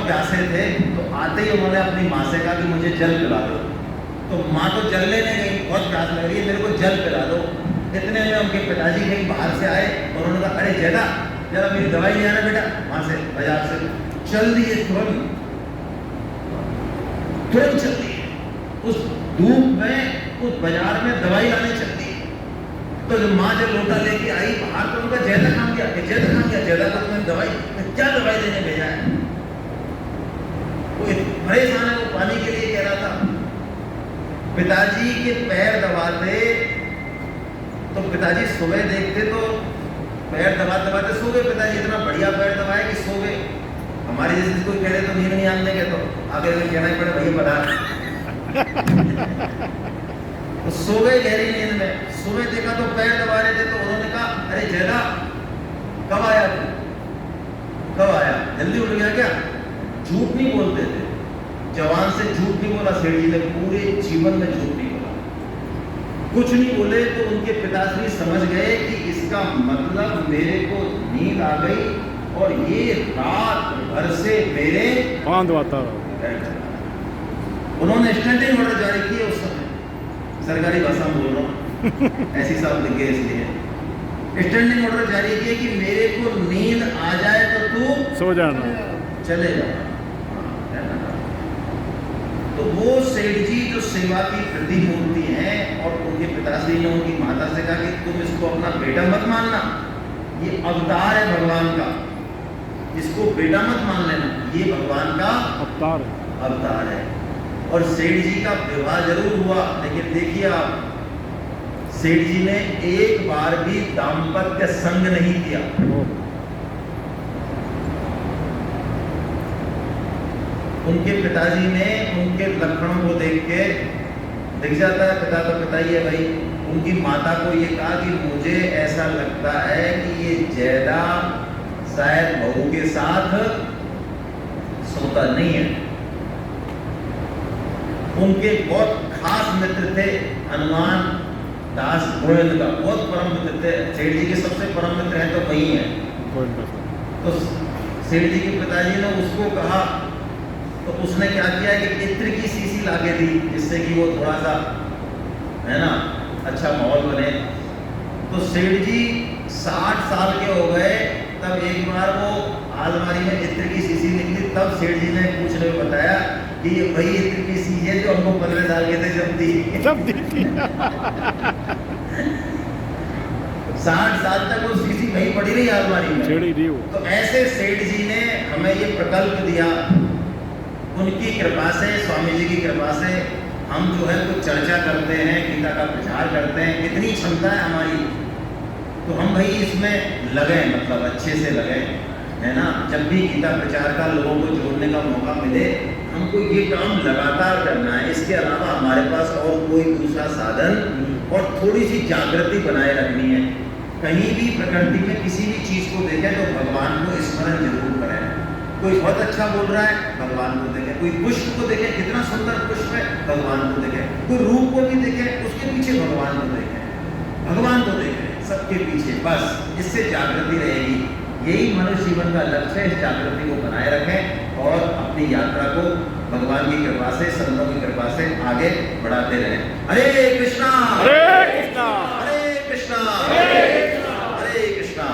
बहुत प्यासे थे, तो आते ही उन्होंने अपनी माँ से कहा कि मुझे जल पिला दो। तो माँ तो जल लेने गई, बहुत प्यास लग रही है, मेरे को जल पिला दो। इतने में उनके पिताजी कहीं बाहर से आए और उन्होंने कहा, अरे जैदा जरा मेरी दवाई ले आना बेटा, वहाँ से बाजार से। चल दिए तुरंत चल दिए, उस धूप में उस बाजार में दवाई लाने चल दी। तो जब माँ जब लोटा लेके आई बाहर, तो उनका जैदा काम किया, जैदा काम किया, जैदा को तुम्हें दवाई, क्या दवाई देने भेजा है? वो परेशान है, वो पानी के लिए कह रहा था। पिताजी के पैर दबाते, तो पिताजी सुबह देखते तो पैर दबाते दबाते सो गए। पिताजी इतना बढ़िया पैर दबाए कि सो गए। हमारे जैसे कोई कह रहे तो नींद नहीं आने के, तो आगे कहना ही पड़े भैया बता। तो सो गए गहरी नींद में। सुबह देखा तो पैर दबा रहे थे, तो उन्होंने कहा, अरे जैदा कब आया तू, कब आया, जल्दी उठ गया क्या? झूठ नहीं बोलते थे, जवान से झूठ नहीं बोला सेठ जी ने, पूरे जीवन में झूठ नहीं बोला, कुछ नहीं बोले। तो उनके पिताश्री समझ गए कि इसका मतलब मेरे को नींद आ गई और ये रात भर से मेरे उन्होंने स्टैंडिंग ऑर्डर जारी किए। उस समय सरकारी भाषा में बोल रहा हूँ, ऐसी साहब लिख गए, इसलिए स्टैंडिंग ऑर्डर जारी किए कि मेरे को नींद आ जाए तो तू सो जाना, चले जाना। तो वो सेठ जी जो सेवा की प्रतिमूर्ति हैं, और उनके पिताश्री ने उनकी माता से कहा कि तुम इसको अपना बेटा मत मानना, ये अवतार है भगवान का, इसको बेटा मत मान लेना, ये भगवान का अवतार है। और सेठ जी का विवाह जरूर हुआ, लेकिन देखिए आप, सेठ जी ने एक बार भी दाम्पत्य संग नहीं किया। उनके पिताजी ने उनके लक्षणों को देख के, दिख जाता है पिता तो पिता ही है भाई, उनकी माता को ये कहा कि मुझे ऐसा लगता है कि ये जैदा शायद बहू के साथ सोता नहीं है। उनके बहुत खास मित्र थे हनुमान दास गोविंद का, बहुत परम मित्र थे। सेठ जी के सबसे परम मित्र हैं तो वही है। तो सेठ जी के पिताजी ने उसको कहा, तो उसने क्या किया कि इत्र की शीशी लाके दी, जिससे कि वो थोड़ा सा है ना अच्छा माहौल बने। तो सेठ जी 60 साल के हो गए, तब एक बार वो अलमारी में इत्र की शीशी निकली, तब सेठ जी ने पूछने में बताया कि ये वही इत्र की शीशी है जो हमको 15 साल के थे जब दी थी। 60 साल तक वो शीशी वही पड़ी रही अलमारी में। तो ऐसे सेठ जी ने हमें ये प्रकल्प दिया, उनकी कृपा से, स्वामी जी की कृपा से हम जो है कुछ चर्चा करते हैं, गीता का प्रचार करते हैं, कितनी क्षमता है हमारी, तो हम भाई इसमें लगे, मतलब अच्छे से लगे, है ना। जब भी गीता प्रचार का लोगों को जोड़ने का मौका मिले, हमको ये काम लगातार करना है। इसके अलावा हमारे पास और कोई दूसरा साधन और थोड़ी सी जागृति बनाए रखनी है। कहीं भी प्रकृति में किसी भी चीज को देखें तो भगवान को स्मरण जरूर करें। कोई बहुत अच्छा बोल रहा है, भगवान को देखें। कोई पुष्प को देखें, कितना सुंदर पुष्प है, भगवान को देखें। कोई रूप को भी देखें, उसके पीछे भगवान को देखें, भगवान को देखें सबके पीछे, बस इससे जागृति रहेगी। यही मनुष्य जीवन का लक्ष्य है। इस जागृति को बनाए रखें और अपनी यात्रा को भगवान की कृपा से, संतों की कृपा से आगे बढ़ाते रहें। हरे कृष्णा, हरे कृष्णा, हरे कृष्णा, हरे कृष्णा, हरे कृष्णा।